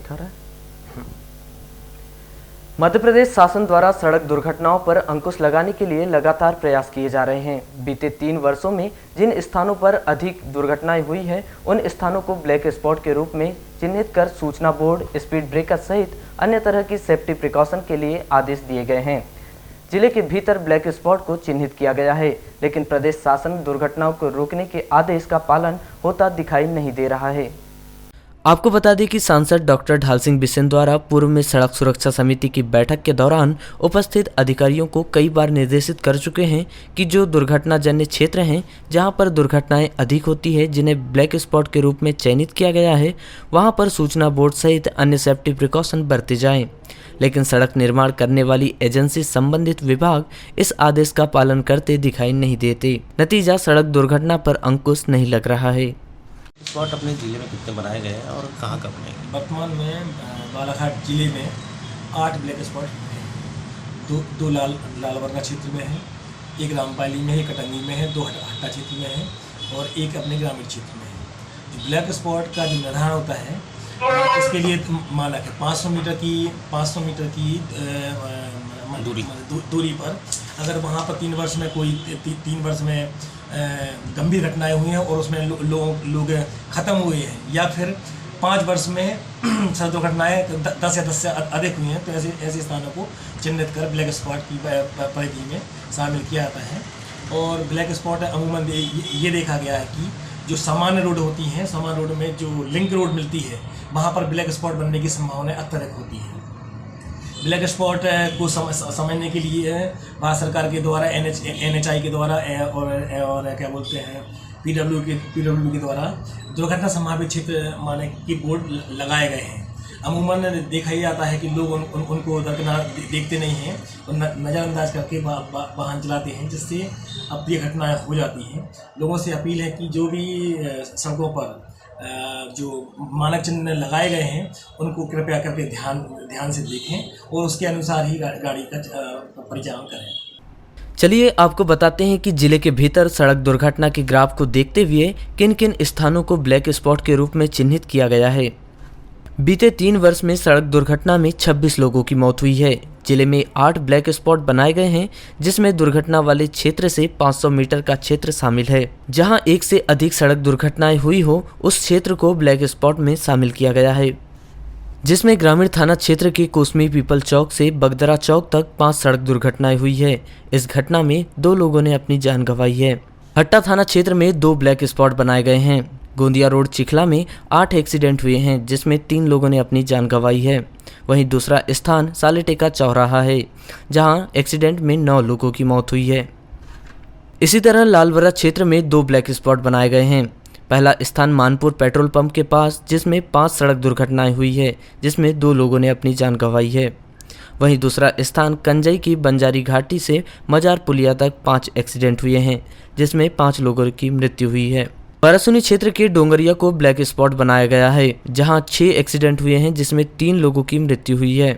दिखा रहा है। मध्य प्रदेश शासन द्वारा सड़क दुर्घटनाओं पर अंकुश लगाने के लिए लगातार प्रयास किए जा रहे हैं। बीते 3 वर्षों में जिन स्थानों पर अधिक दुर्घटनाएं हुई हैं, उन स्थानों को ब्लैक स्पॉट के रूप में चिन्हित कर सूचना बोर्ड, स्पीड ब्रेकर सहित अन्य तरह की सेफ्टी प्रिकॉशन के लिए आदेश दिए गए हैं। जिले के भीतर ब्लैक स्पॉट को चिन्हित किया गया है, लेकिन प्रदेश शासन दुर्घटनाओं को रोकने के आदेश का पालन होता दिखाई नहीं दे रहा है। आपको बता दें कि सांसद डॉक्टर ढाल सिंह बिसेन द्वारा पूर्व में सड़क सुरक्षा समिति की बैठक के दौरान उपस्थित अधिकारियों को कई बार निर्देशित कर चुके हैं कि जो दुर्घटनाजन्य क्षेत्र हैं, जहां पर दुर्घटनाएं अधिक होती है, जिन्हें ब्लैक स्पॉट के रूप में चयनित किया गया है, वहां पर सूचना बोर्ड सहित अन्य सेफ्टी प्रिकॉशन बरते जाएं। लेकिन सड़क निर्माण करने वाली एजेंसी संबंधित विभाग इस आदेश का पालन करते दिखाई नहीं देते। नतीजा सड़क दुर्घटना पर अंकुश नहीं लग रहा है। स्पॉट अपने ज़िले में कितने बनाए गए हैं और कहाँ कहाँ बनाए गए? वर्तमान में बालाघाट जिले में 8 ब्लैक स्पॉट हैं। दो लालबरगा क्षेत्र में है, एक रामपाली में है, कटंगी में है, 2 हट्टा क्षेत्र में है और एक अपने ग्रामीण क्षेत्र में है। जो ब्लैक स्पॉट का जो निर्धारण होता है उसके लिए मानक है 500 मीटर की दूरी पर। अगर वहाँ पर 3 वर्ष में कोई 3 वर्ष में गंभीर घटनाएं हुई हैं और उसमें लोग ख़त्म हुए हैं, या फिर 5 वर्ष में सड़क दुर्घटनाएं 10 या 10 से अधिक हुई हैं, तो ऐसे स्थानों को चिन्हित कर ब्लैक स्पॉट की परिधि में शामिल किया जाता है। और ब्लैक स्पॉट अमूमन ये देखा गया है कि जो सामान्य रोड होती हैं, सामान्य रोड में जो लिंक रोड मिलती है, वहाँ पर ब्लैक स्पॉट बनने की संभावनाएं अत्यधिक होती हैं। ब्लैक स्पॉट को समझने के लिए भारत सरकार के द्वारा NHI के द्वारा और क्या बोलते हैं PW के द्वारा दुर्घटना संभावित क्षेत्र माने की बोर्ड लगाए गए हैं। अमूमन देखा ही जाता है कि लोग उनको दरकिनार देखते नहीं हैं और नज़रअंदाज करके वाहन चलाते हैं, जिससे अप्रिय घटनाएं हो जाती हैं। लोगों से अपील है कि जो भी सड़कों पर जो मानक चिन्ह लगाए गए हैं उनको कृपया करके ध्यान से देखें और उसके अनुसार ही गाड़ी का परिचालन करें। चलिए आपको बताते हैं कि जिले के भीतर सड़क दुर्घटना के ग्राफ को देखते हुए किन किन स्थानों को ब्लैक स्पॉट के रूप में चिन्हित किया गया है। बीते 3 वर्ष में सड़क दुर्घटना में 26 लोगों की मौत हुई है। जिले में 8 ब्लैक स्पॉट बनाए गए हैं, जिसमें दुर्घटना वाले क्षेत्र से 500 मीटर का क्षेत्र शामिल है। जहां 1 से अधिक सड़क दुर्घटनाएं हुई हो, उस क्षेत्र को ब्लैक स्पॉट में शामिल किया गया है, जिसमें ग्रामीण थाना क्षेत्र के कोसमी पीपल चौक से बगदरा चौक तक 5 सड़क दुर्घटनाएं हुई है। इस घटना में 2 लोगों ने अपनी जान गंवाई है। हट्टा थाना क्षेत्र में 2 ब्लैक स्पॉट बनाए गए हैं। गोंदिया रोड चिखला में 8 एक्सीडेंट हुए हैं, जिसमें 3 लोगों ने अपनी जान गंवाई है। वहीं दूसरा स्थान सालेटेका चौराहा है, जहां एक्सीडेंट में 9 लोगों की मौत हुई है। इसी तरह लालबरा क्षेत्र में 2 ब्लैक स्पॉट बनाए गए हैं। पहला स्थान मानपुर पेट्रोल पंप के पास, जिसमें 5 सड़क दुर्घटनाएं हुई है, जिसमें 2 लोगों ने अपनी जान गंवाई है। वहीं दूसरा स्थान कंजई की बंजारी घाटी से मजार पुलिया तक 5 एक्सीडेंट हुए हैं, जिसमें 5 लोगों की मृत्यु हुई है। परसुनी क्षेत्र के डोंगरिया को ब्लैक स्पॉट बनाया गया है, जहां 6 एक्सीडेंट हुए हैं, जिसमें 3 लोगों की मृत्यु हुई है।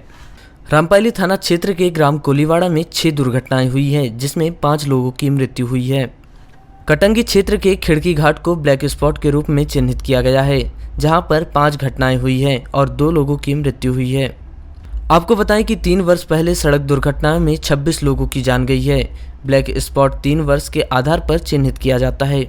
रामपाली थाना क्षेत्र के ग्राम कोलीवाड़ा में 6 दुर्घटनाएं हुई हैं, जिसमें 5 लोगों की मृत्यु हुई है। कटंगी क्षेत्र के खिड़की घाट को ब्लैक स्पॉट के रूप में चिन्हित किया गया है, जहां पर 5 घटनाएं हुई हैं और 2 लोगों की मृत्यु हुई है। आपको बताएं कि 3 वर्ष पहले सड़क दुर्घटना में 26 लोगों की जान गई है। ब्लैक स्पॉट 3 वर्ष के आधार पर चिन्हित किया जाता है।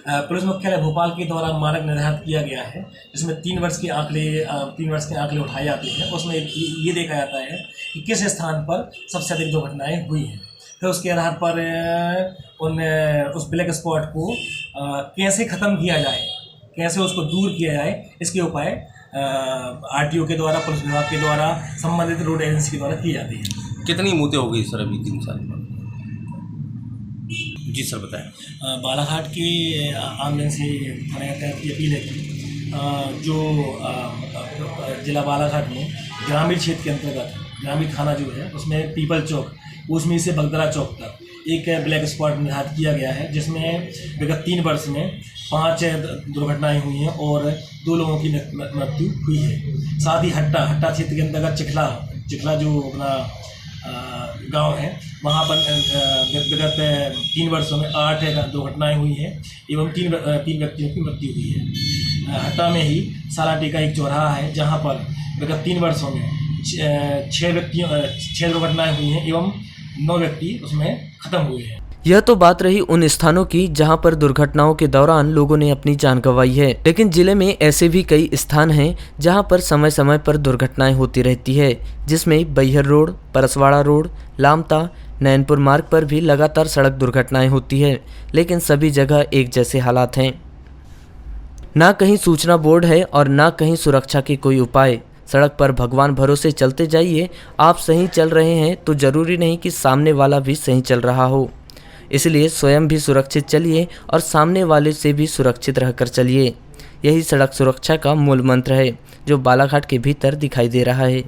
पुलिस मुख्यालय भोपाल के द्वारा मानक निर्धारित किया गया है, जिसमें 3 वर्ष के आंकड़े उठाए जाते हैं। उसमें ये देखा जाता है कि किस स्थान पर सबसे अधिक दुर्घटनाएं हुई हैं। फिर उसके आधार पर उस ब्लैक स्पॉट को कैसे ख़त्म किया जाए, कैसे उसको दूर किया जाए, इसके उपाय RTO के द्वारा, पुलिस विभाग के द्वारा, संबंधित रोड एजेंसी के द्वारा की जाती है। कितनी मौतें हो गई सर अभी 3 साल में? जी सर बताएं। बालाघाट के आमजन से थाना की अपील है कि जो जिला बालाघाट में ग्रामीण क्षेत्र के अंतर्गत ग्रामीण थाना जो है, उसमें पीपल चौक, उसमें से बगदरा चौक तक एक ब्लैक स्पॉट निर्धारित किया गया है, जिसमें विगत 3 वर्ष में 5 दुर्घटनाएं हुई हैं और 2 लोगों की मृत्यु हुई है। साथ ही हट्टा क्षेत्र के अंतर्गत चिखला जो अपना गांव है, वहां पर विगत 3 वर्षों में 8 दुर्घटनाएं हुई हैं एवं 3 व्यक्तियों की मृत्यु हुई है। हट्टा में ही सालाटी का एक चौराहा है, जहाँ पर विगत 3 वर्षों में 6 दुर्घटनाएं हुई हैं एवं 9 व्यक्ति उसमें खत्म हुए हैं। यह तो बात रही उन स्थानों की जहां पर दुर्घटनाओं के दौरान लोगों ने अपनी जान गंवाई है, लेकिन जिले में ऐसे भी कई स्थान हैं जहां पर समय समय पर दुर्घटनाएं होती रहती है, जिसमें बैहर रोड, परसवाड़ा रोड, लामता, नैनपुर मार्ग पर भी लगातार सड़क दुर्घटनाएं होती है, लेकिन सभी जगह एक जैसे हालात हैं। ना कहीं सूचना बोर्ड है और ना कहीं सुरक्षा के कोई उपाय। सड़क पर भगवान भरोसे चलते जाइए। आप सही चल रहे हैं तो जरूरी नहीं कि सामने वाला भी सही चल रहा हो, इसलिए स्वयं भी सुरक्षित चलिए और सामने वाले से भी सुरक्षित रहकर चलिए। यही सड़क सुरक्षा का मूल मंत्र है जो बालाघाट के भीतर दिखाई दे रहा है।